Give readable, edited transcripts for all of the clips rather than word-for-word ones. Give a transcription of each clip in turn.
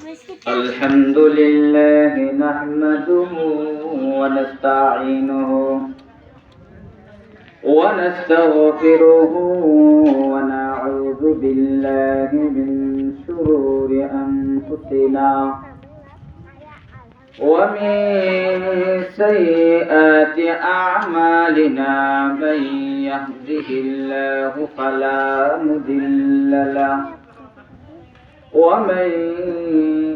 الحمد لله نحمده ونستعينه ونستغفره ونعوذ بالله من شرور أنفسنا ومن سيئات أعمالنا من يهده الله فلا مضل له ومن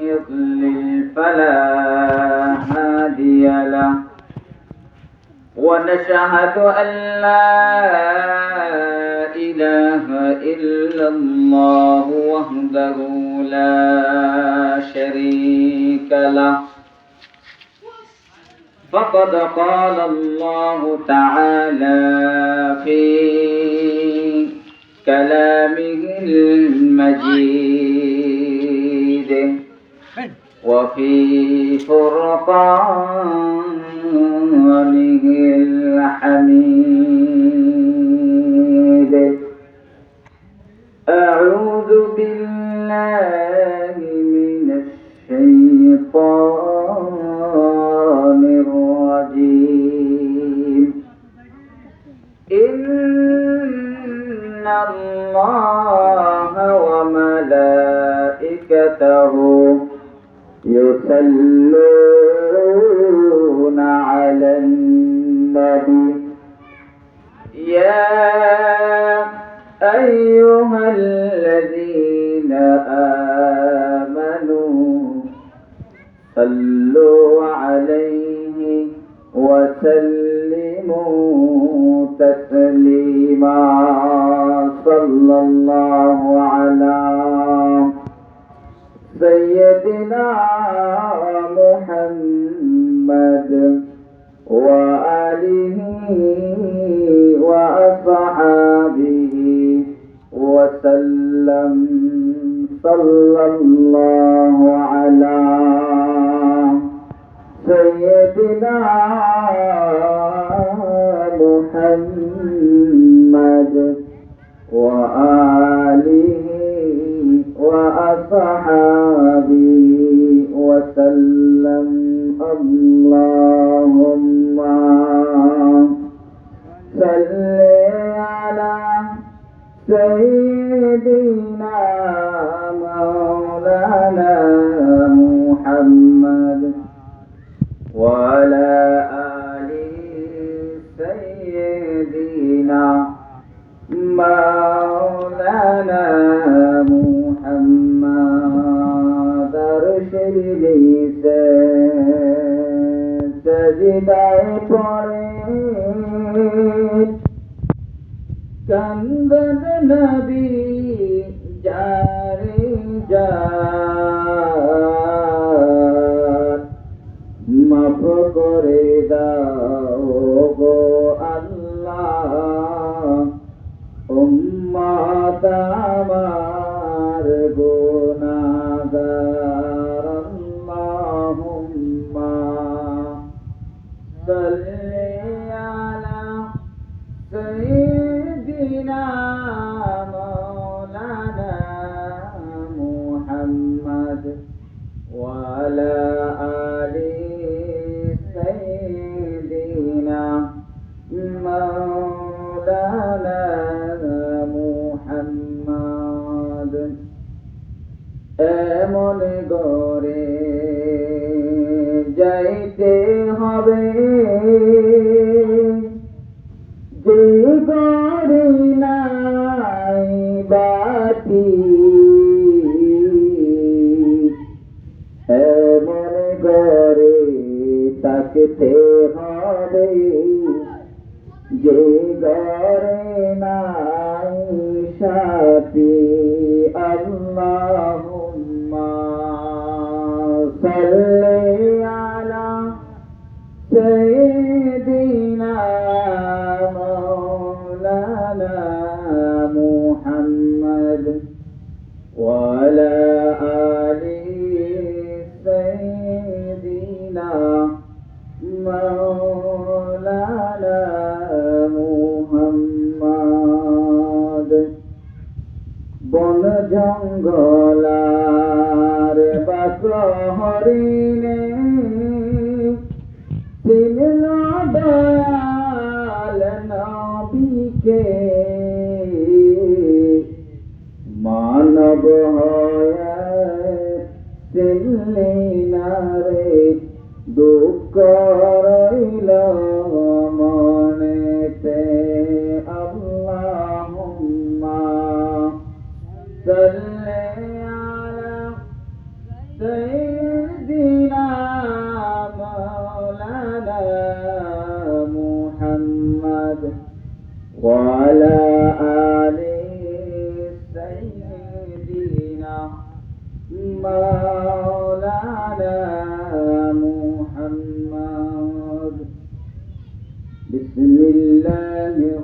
يضلل فلا هادي له ونشهد أن لا إله إلا الله وحده لا شريك له فقد قال الله تعالى في كلامه المجيد وفي فرقانه الحميد أعوذ بالله من الشيطان الرجيم إن الله وملائكته يصلون على النبي يا أيها الذين آمنوا صلوا عليه وسلموا تسليما صلى الله على سيدنا محمد وآله وأصحابه وسلم صلى الله على سيدنا محمد وآله وأصحابه وسلم اللهم صل على سيدنا مولانا محمد وعلى آل سيدنا مولانا محمد أرشد لي سجداয় পড়ে কান্দন নবী জারে যার মাফ করে দাও গো আল্লাহ উম্মত আমার গুনাহগার আল্লাহুম্মা সাল্লি আলা সাইয়্যিদিনা মাওলানা মুহাম্মদ ওয়া আলা আলি সাইয়্যিদিনা মাওলানা মুহাম্মদ এমন গরে যাইতে হবে যে গরে নাই বাতি এমন গরে থাকতে হবে যে গরে নাই সাথী আল্লাহুম্মা সাল্লি আলা সাইয়্যিদিনা মাওলানা মুহাম্মদ ওয়া আলা আলি সাইয়্যিদিনা মাওলানা মুহাম্মদ হরিণে চিনল দয়াল নবীকে মানব হয়ে চিনলি না রে দুঃখ রইল মনেতে আল্লাহুম্মা সাল্লি আলা সাইয়্যিদিনা মাওলানা মুহাম্মদ ওয়া আলা আলি সাইয়্যিদিনা মাওলানা মুহাম্মদ বিসমিল্লাহির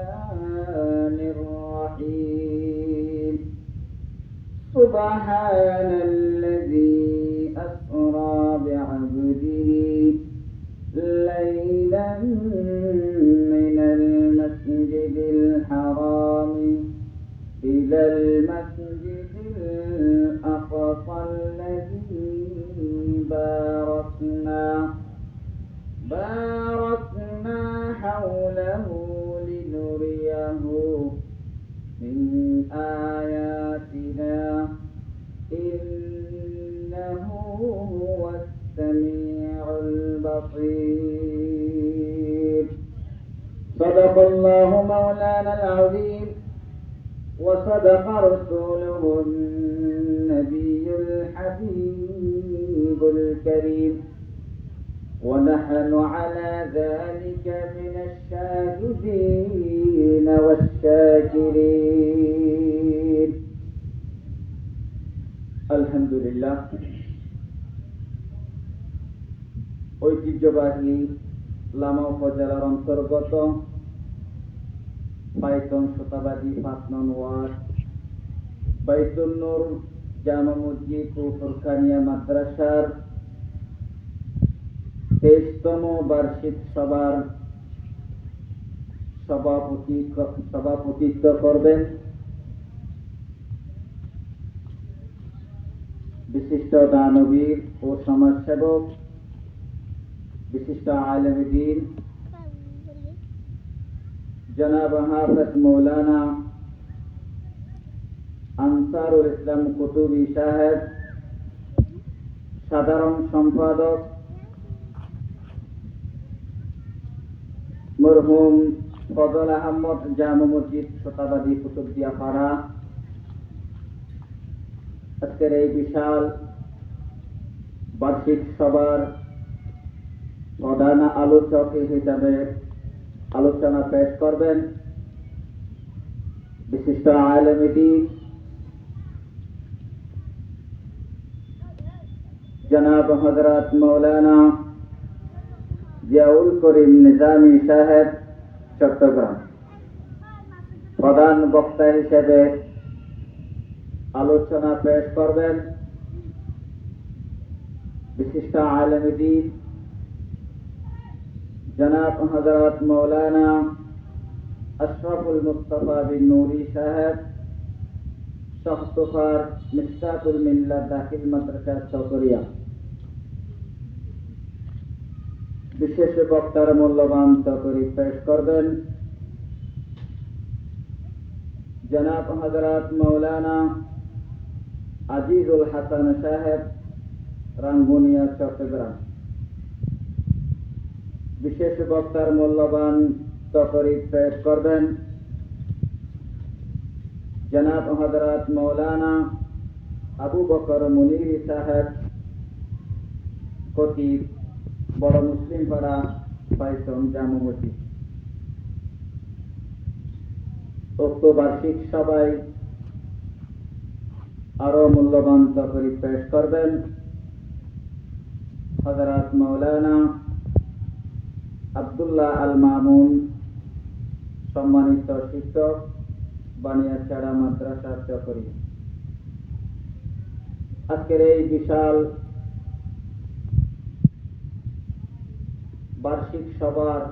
রহমানির রহিম সুবহানাল্লাযী আসরা বি'আবদিহি লাইলান মিনাল মাসজিদিল হারাম ইলাল মাসজিদিল আকসা আল্লাযী باركنا حوله لنريه من آياتنا إنه هو السميع البصير صدق الله مولانا العظيم وصدق رسوله النبي الحبيب الكريم ونحن على ذلك من الشاهدين والشاكرين الحمد لله ঐতিহ্যবাহী লামা উপজেলার অন্তর্গত বাইতুন শতাবাদী ৫ নং ওয়ার্ড বাইতুন নূর জামা মসজিদ ও ফুরকানিয়া মাদ্রাসার ২৩তম বার্ষিক সভার সভাপতিত্ব করবেন বিশিষ্ট দানবীর ও সমাজসেবক বিশিষ্ট আলেমে দ্বীন জনাব হাফেজ মৌলানা আনসারুল ইসলাম কুতুবী সাহেব, সাধারণ সম্পাদক মরহুম ফজল আহমদ জামা মসজিদ শতাবাদী কুতুবদিয়া পাড়া, আজকের এই বিশাল বার্ষিক সভার প্রধান আলোচক হিসাবে আলোচনা পেশ করবেন বিশিষ্ট আলেমে দ্বীন জনাব হযরত মৌলানা জিয়াউল করিম নিজামী সাহেব চট্টগ্রাম। প্রধান বক্তা হিসেবে আলোচনা পেশ করবেন বিশিষ্ট আলেমে দ্বীন জনাব হযরত মৌলানা আশরাফুল মুস্তাফা বিন নুরি সাহেব, শখতুফার মিশকাতুল মিল্লাত দাখিল মাদ্রাসা চকরিয়া। বিশেষ বক্তার মূল্যবান তকরীর পেশ করবেন জনাব হযরত মৌলানা আজিজুল হাসান সাহেব, রাঙ্গুনিয়া চট্টগ্রাম। বিশেষ বক্তার মূল্যবান তকরীর পেশ করবেন জনাব হযরত মৌলানা আবু বকর মুনির সাহেব, খতিব, বড় মুসলিম পাড়া, বাইতুন জামা মসজিদ। উক্ত বার্ষিক সভায় আরো মূল্যবান তকরীর পেশ করবেন হযরত মৌলানা আব্দুল্লাহ আল মামুন, সম্মানিত শিক্ষক, বানিয়াছড়া মাদ্রাসা চকরিয়া। আজকের এই বিশাল বার্ষিক সভার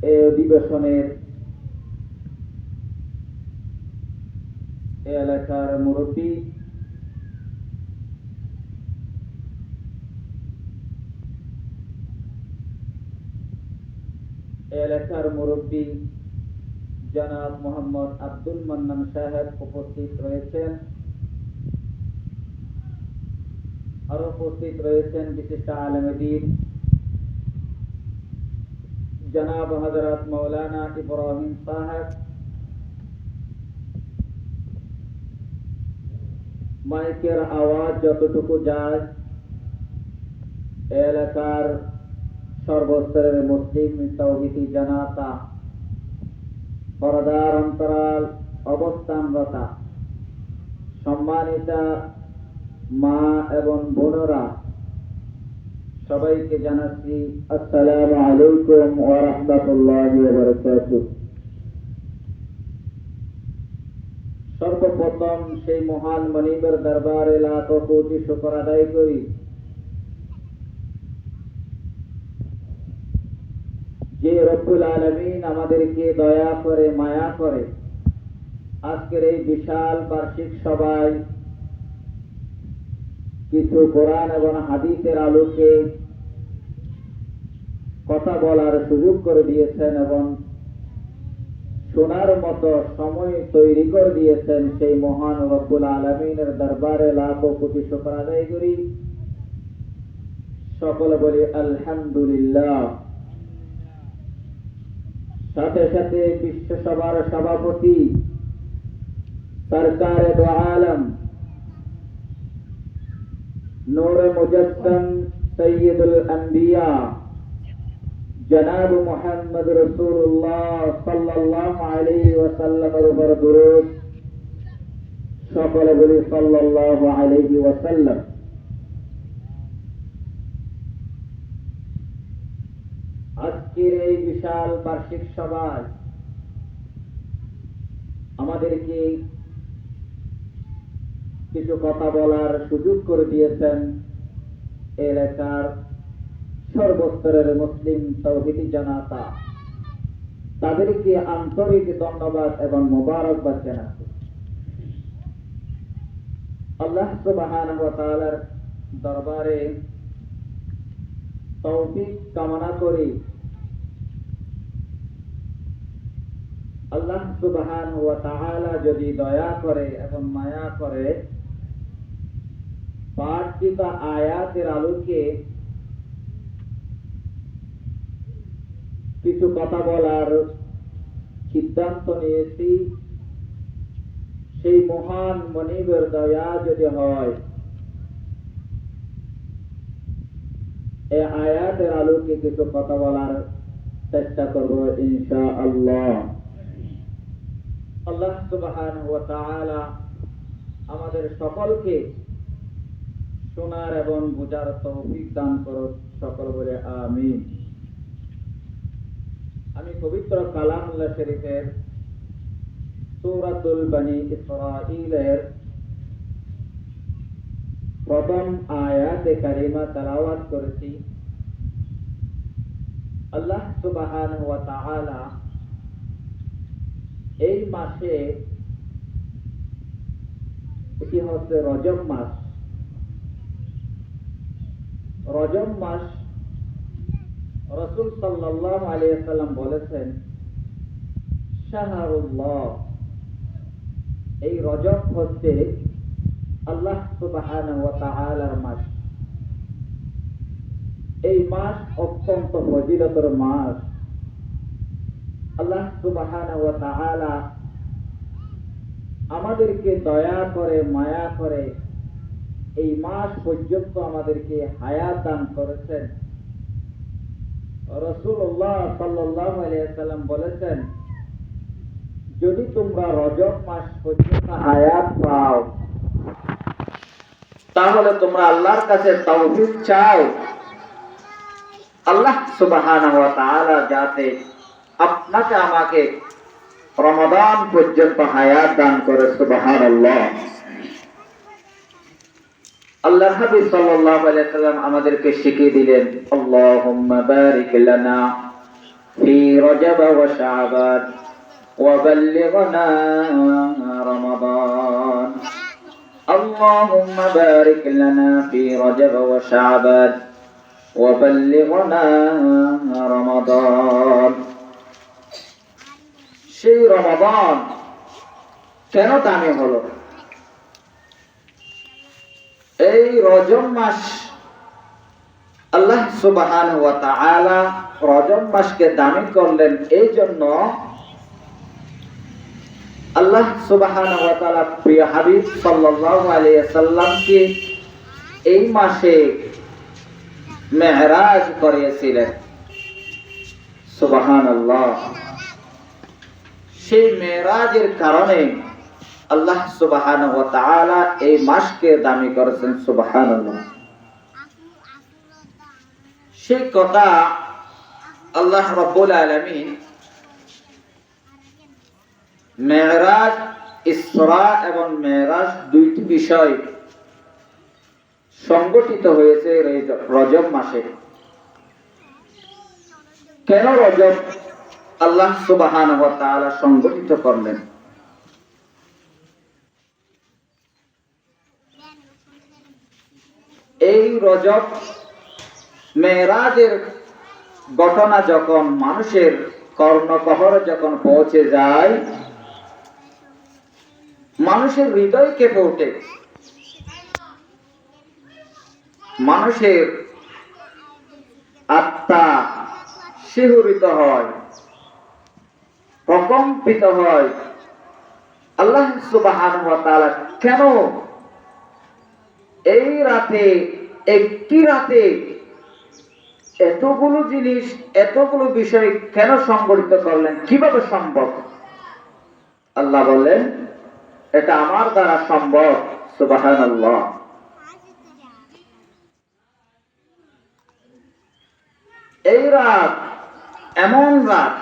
এই অধিবেশনের এ এলাকার মুরব্বী, জনাব মোহাম্মদ আব্দুল মান্নান সাহেব উপস্থিত রয়েছেন। আরো উপস্থিত রয়েছেন বিশিষ্ট আলেমে দ্বীন জনাব হযরত মাওলানা ইব্রাহিম সাহেব। মাইকের আওয়াজ যতটুকু যায় এলাকার সর্বস্তরের মুসলিম তাওহীদি জানাতা, পর্দার অন্তরাল অবস্থানরতা সম্মানিতা মা এবং বোনেরা, সবাইকে জানাচ্ছি আসসালামু আলাইকুম ওয়া রাহমাতুল্লাহি ওয়া বারাকাতুহু। সর্বপ্রথম সেই মহান মনিবের দরবারে লাখো কোটি শুকর আদায় করি যে রব্বুল আলামিন আমাদেরকে দয়া করে মায়া করে আজকের এই বিশাল বার্ষিক সভায় কিছু কোরআন এবং হাদিসের আলোকে কথা বলার সুযোগ করে দিয়েছেন এবং শোনার মতো সময় তৈরি করে দিয়েছেন। সেই মহান রব্বুল আলামিনের দরবারে লাখো কোটি শুকর আদায় করি। সকলে বলি আলহামদুলিল্লাহ। সাথে সাথে বিশ্ব সভার সভাপতি সরকারে দো আলম নূরে মুজাসসাম সৈয়দুল আম্বিয়া জনাব মুহাম্মদ রাসূলুল্লাহ সাল্লাল্লাহু আলাইহি ওয়াসাল্লামের উপর দরুদ। সকলে বলি সাল্লাল্লাহু আলাইহি ওয়াসাল্লাম। আজকের এই বিশাল বার্ষিক সভায় আমাদেরকে কিছু কথা বলার সুযোগ করে দিয়েছেন এলাকার সর্বস্তরের মুসলিম তাওহীদি জানাতা, তাদেরকে আন্তরিক ধন্যবাদ এবং মোবারকবাদ জানাচ্ছি। আল্লাহ সুবহানাহু ওয়া তাআলার দরবারে তৌফিক কামনা করি আল্লাহ সুবহানাহু ওয়া তাআলা যদি দয়া করে এবং মায়া করে পাঠকৃত আয়াতের আলোকে কিছু কথা বলার সিদ্ধান্ত নিয়েছি। সেই মহান মনিবের দয়া যদি হয় এই আয়াতের আলোকে কিছু কথা বলার চেষ্টা করব ইনশাআল্লাহ। আল্লাহ সুবহানাহু ওয়া তাআলা আমাদের সকলকে শোনার এবং বোঝার তৌফিক দান করুন। সকল বলে আমিন। আমি পবিত্র কালামুল্লাহ শরীফের সূরাতুল বনী ইসরাঈলের প্রথম আয়াতে কারিমা তেলাওয়াত করেছি। আল্লাহ সুবহানাহু ওয়া তাআলা এই মাসে, এটি হচ্ছে রজব মাস। রজব মাস রাসূল সাল্লাল্লাহু আলাইহি ওয়াসাল্লাম বলেছেন শাহরুল্লাহ, এই রজব হচ্ছে আল্লাহ সুবহানাহু ওয়া তাআলার মাস। এই মাস অত্যন্ত ফজিলতের মাস। আল্লাহ সুবহানাহু ওয়া তাআলা আমাদেরকে দয়া করে মায়া করে এই মাস পর্যন্ত আমাদেরকে হায়াত দান করেছেন। রাসূলুল্লাহ সাল্লাল্লাহু আলাইহি ওয়াসাল্লাম বলেছেন, যদি তোমরা রজব মাস পর্যন্ত হায়াত পাও তাহলে তোমরা আল্লাহর কাছে তৌফিক চাও, আল্লাহ সুবহানাহু ওয়া তাআলা যাতে আপনাকে আমাকে রমাদান পর্যন্ত হায়াত দান করে। সুবহানাল্লাহ। আল্লাহর হাবিব সাল্লাল্লাহু আলাইহি ওয়াসাল্লাম আমাদেরকে শিখিয়ে দিলেন, আল্লাহুম্মা বারিক লানা ফি রজব ওয়া শাবান ওয়া বাল্লিগনা রমাদান। اللهم بارك لنا في رجب وشعبان وبلغنا رمضان সেই রমাদান কেন দামি হলো? এই রজব মাস আল্লাহ সুবহানাহু ওয়া তাআলা রজব মাসকে দামি করলেন এই জন্য আল্লাহ সুবহানাহু ওয়া তাআলা প্রিয় হাবিব সাল্লাল্লাহু আলাইহি ওয়াসাল্লামকে এই মাসে মেরাজ করিয়েছিলেন। সুবহানাল্লাহ। সেই মেরাজের কারণে আল্লাহ সুবহানাহু ওয়া তাআলা এই মাসকে দামি করেছেন। সুবহানাল্লাহ। সেই কথা আল্লাহ রাব্বুল আলামিন মেরাজ, ইসরা এবং মেরাজ দুইটি বিষয় সংগঠিত হয়েছে রজব মাসে। কেন রজব আল্লাহ সুবহানাহু ওয়া তাআলা সংগঠিত করলেন? এই রজব মেরাজের ঘটনা যখন মানুষের কর্ণকহরে যখন পৌঁছে যায়, মানুষের হৃদয় কেঁপে ওঠে, মানুষের আত্মা শিহরিত হয়, প্রকম্পিত হয়। আল্লাহ সুবহানাহু ওয়া তাআলা কেন এই রাতে, একটি রাতে এতগুলো জিনিস, এতগুলো বিষয় কেন সংগঠিত করলেন? কিভাবে সম্ভব? আল্লাহ বললেন, এটা আমার দ্বারা সম্ভব। সুবহানাল্লাহ। এই রাত এমন রাত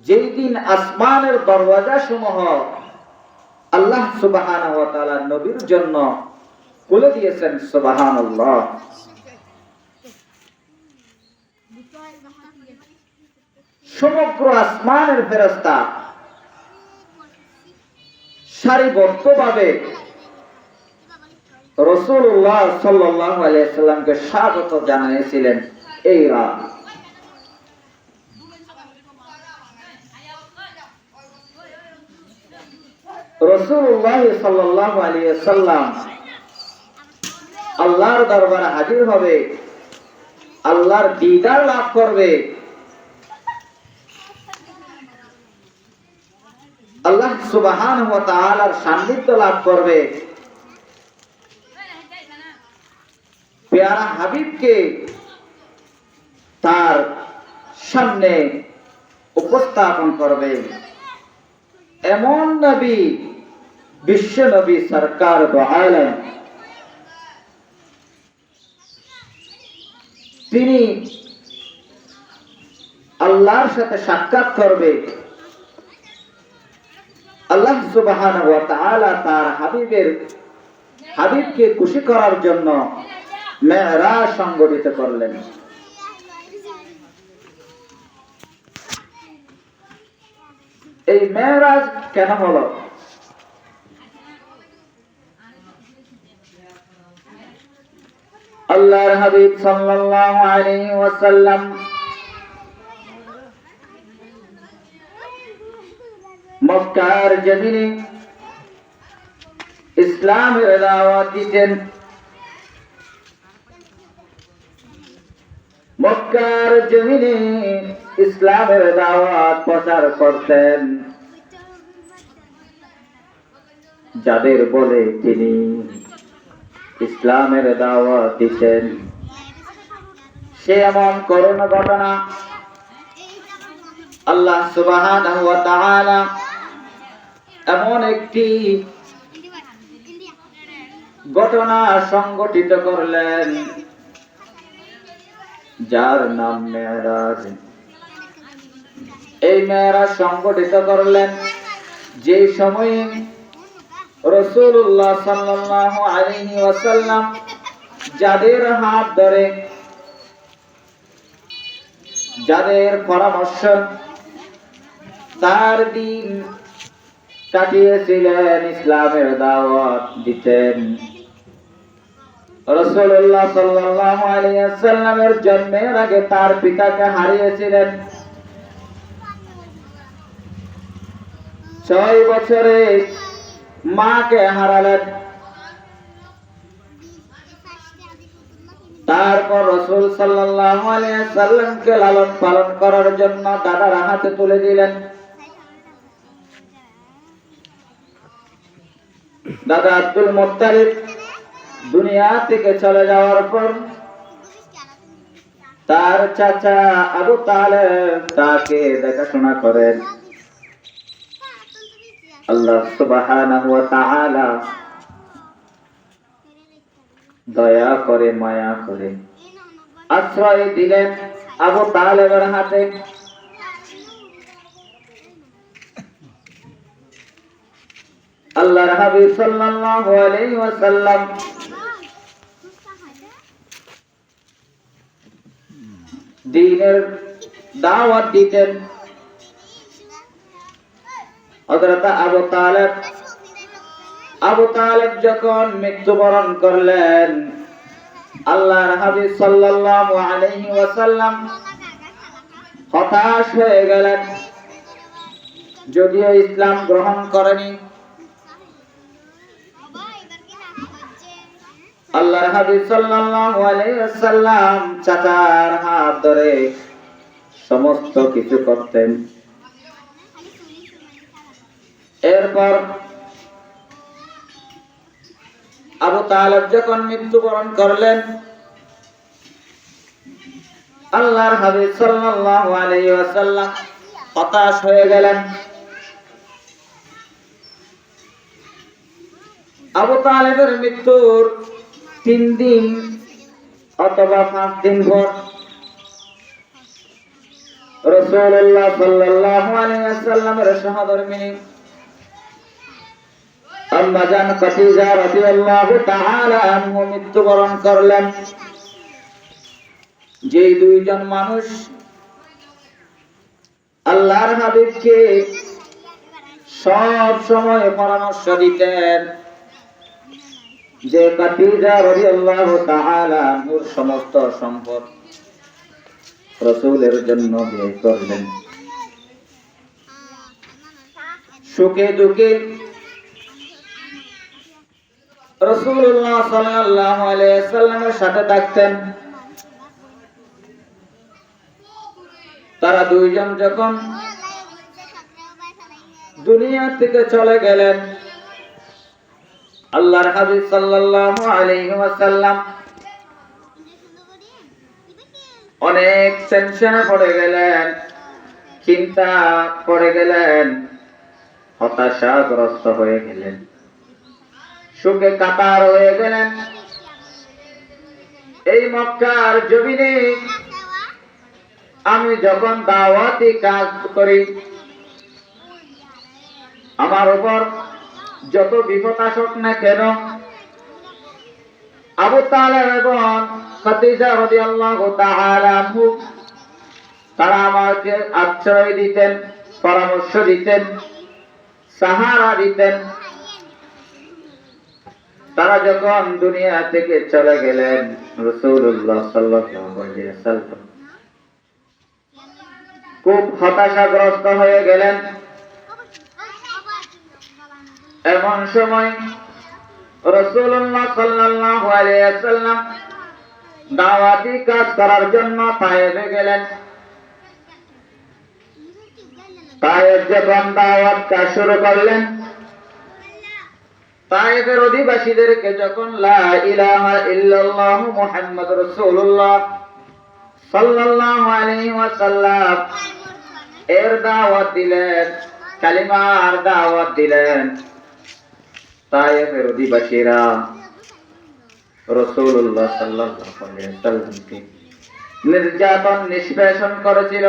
যেই দিন আসমানের দরওয়াজা সমূহ আল্লাহ সুবহানাহু ওয়া তাআলা নবীর জন্য খুলে দিয়েছেন। সুবহানাল্লাহ। সমগ্র আসমানের ফেরেশতা সারিবদ্ধভাবে রাসূলুল্লাহ সাল্লাল্লাহু আলাইহি ওয়াসাল্লামকে স্বাগত জানিয়েছিলেন এই রাত। রাসূলুল্লাহ সাল্লাল্লাহু আলাইহি ওয়াসাল্লাম আল্লাহর দরবারে হাজির হবে, আল্লাহর দিদার লাভ করবে, আল্লাহ সুবহানাহু ওয়া তাআলার সান্নিধ্য লাভ করবে। পেয়ারা হাবিবকে তার সামনে উপস্থাপন করবে। এমন নবী, বিশ্ব নবী সরকার দো আলম, তিনি আল্লাহর সাথে সাক্ষাৎ করবে। আল্লাহ সুবহানাহু ওয়া তাআলা তার হাবিবকে খুশি করার জন্য মেরাজ সংগঠিত করলেন। এই মেরাজ কেন হলো? আল্লাহর হাবিব সাল্লাল্লাহু আলাইহি ওয়াসাল্লাম মক্কার জমিনে ইসলামের দাওয়াত দিতেন। মক্কার জমিনে ইসলামের দাওয়াত প্রচার করতেন, যাদের বলে তিনি ইসলামের দাওয়াত দিতেন। সে এমন করুণ ঘটনা আল্লাহ সুবহানাহু ওয়া তাআলা এমন একটি ঘটনা সংগঠিত করলেন যার নাম মেরাজ। এই মেরাজ সংগঠিত করলেন যে সময়ে রাসূলুল্লাহ সাল্লাল্লাহু আলাইহি ওয়াসাল্লাম যাদের হাত ধরে, যাদের পরামর্শ তার দিন চাটিয়েছিলেন, ইসলামের দাওয়াত দিতেন। রাসূলুল্লাহ সাল্লাল্লাহু আলাইহি ওয়াসাল্লামের জন্মের আগে তার পিতাকে হারিয়েছিলেন। 6 বছরে মাকে হারালেন। তারপর রাসূল সাল্লাল্লাহু আলাইহি ওয়াসাল্লামকে লালন পালন করার জন্য দাদার হাতে তুলে দিলেন। দাদা আব্দুল মুত্তালিব দুনিয়া থেকে চলে যাওয়ার পর তার চাচা আবু তালেব তাকে দেখাশোনা করেন। আল্লাহ সুবহানাহু ওয়া তাআলা দয়া করে, মায়া করে আশ্রয় দিলেন আবু তালেবের হাতে। আল্লাহর হাবিব সাল্লাল্লাহু আলাইহি ওয়াসাল্লাম দ্বীনের দাওয়াত দিতেন। হযরত আবু তালেব যখন মৃত্যুবরণ করলেন, আল্লাহর হাবিব সাল্লাল্লাহু আলাইহি ওয়াসাল্লাম হতাশ হয়ে গেলেন। যদিও ইসলাম গ্রহণ করেনি, আল্লাহর হাবিব সাল্লাল্লাহু আলাইহি ওয়াসাল্লাম চাচার হাত ধরে সমস্ত কিছু করতেন। এরপর আবু তালেব যখন মৃত্যুবরণ করলেন, আল্লাহর হাবিব সাল্লাল্লাহু আলাইহি ওয়াসাল্লাম হতাশ হয়ে গেলেন। আবু তালেবের মৃত্যুর 3 দিন অথবা 5 দিন পর রাসূলুল্লাহ সাল্লাল্লাহু আলাইহি ওয়াসাল্লামের সহধর্মিণী আম্মা জান খাদিজা রাদিয়াল্লাহু তাআলা আনহা মৃত্যুবরণ করলেন। যে দুইজন মানুষ আল্লাহর হাবিবকে সব সময় পরামর্শ দিতেন যে খাদিজা রাদিয়াল্লাহু তাআলা আনহার সমস্ত সম্পদ রাসূলের জন্য ব্যয় করলেন। সুখে দুঃখে রাসূলুল্লাহ সাল্লাল্লাহু আলাইহি ওয়াসাল্লামের সাথে থাকতেন। তারা দুইজন যখন দুনিয়া থেকে চলে গেলেন, আল্লাহর হাবিব সাল্লাল্লাহু আলাইহি ওয়াসাল্লাম অনেক টেনশনে পড়ে গেলেন, চিন্তা পড়ে গেলেন, হতাশাগ্রস্ত হয়ে গেলেন, শোকে কাতর হয়ে গেলেন। এই মক্কার জমিনে আমি যখন দাওয়াতি কাজ করি, আমার উপর যত বিপদ আসুক না কেন, আবু তালেব এবং খাদিজা রাদিয়াল্লাহু তাআলা আনহু তারা আমাকে আশ্রয় দিতেন, পরামর্শ দিতেন, সাহারা দিতেন। তারা যখন দুনিয়া থেকে চলে গেলেন, রাসূলুল্লাহ সাল্লাল্লাহু আলাইহি ওয়াসাল্লাম খুব হতাশাগ্রস্ত হয়ে গেলেন। এমন সময় রাসূলুল্লাহ সাল্লাল্লাহু আলাইহি ওয়াসাল্লাম দাওয়াতি কাজ করার জন্য তায়েফে গেলেন। তায়েফ যখন দাওয়াত কাজ শুরু করলেন, তায়েফের অধিবাসীদেরকে যখন লা ইলাহা ইল্লাল্লাহু মুহাম্মাদুর রাসূলুল্লাহ সাল্লাল্লাহু আলাইহি ওয়াসাল্লাম এর দাওয়াত দিলেন, কালিমার দাওয়াত দিলেন, তায়েফের অধিবাসীরা রাসূলুল্লাহ সাল্লাল্লাহু আলাইহি ওয়াসাল্লামকে নির্যাতন নিষ্পেষণ করেছিল,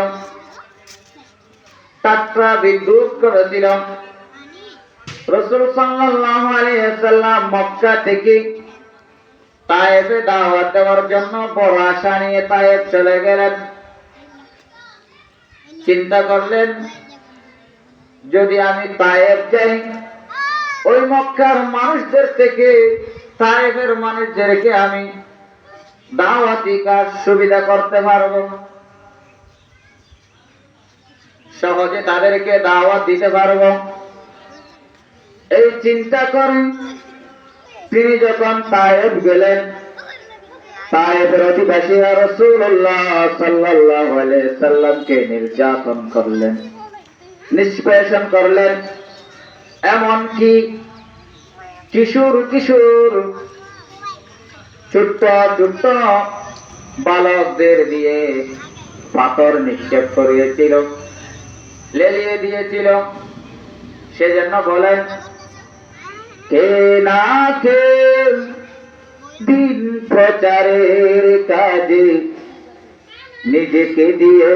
টাট্টা বিদ্রুপ করেছিল। রাসূল সাল্লাল্লাহু আলাইহি ওয়াসাল্লাম মক্কা থেকে তায়েফে দাওয়াত দেওয়ার জন্য বড় আশা নিয়ে তায়েফ চলে গেলেন। চিন্তা করলেন যদি আমি তায়েব যাই, ওই মক্কার মানুষদের থেকে তায়েবের মানুষদেরকে আমি দাওয়াতি কাজ সুবিধা করতে পারবো, সহজে তাদেরকে দাওয়াত দিতে পারবো। এই চিন্তা করেন তিনি যখন তায়েব গেলেন, তায়েবের অধিবাসী রাসূলুল্লাহ সাল্লাল্লাহু আলাইহি সাল্লামকে নির্যাতন করলেন, নিষ্পেষণ করলেন। এমনকি কিশোর ছোট্ট ছোট্ট বালকদের দিয়ে পাথর নিক্ষেপ করিয়েছিল, লেলিয়ে দিয়েছিল। সেজন্য বলেন, কে না কে দিন প্রচারের কাজে নিজেকে দিয়ে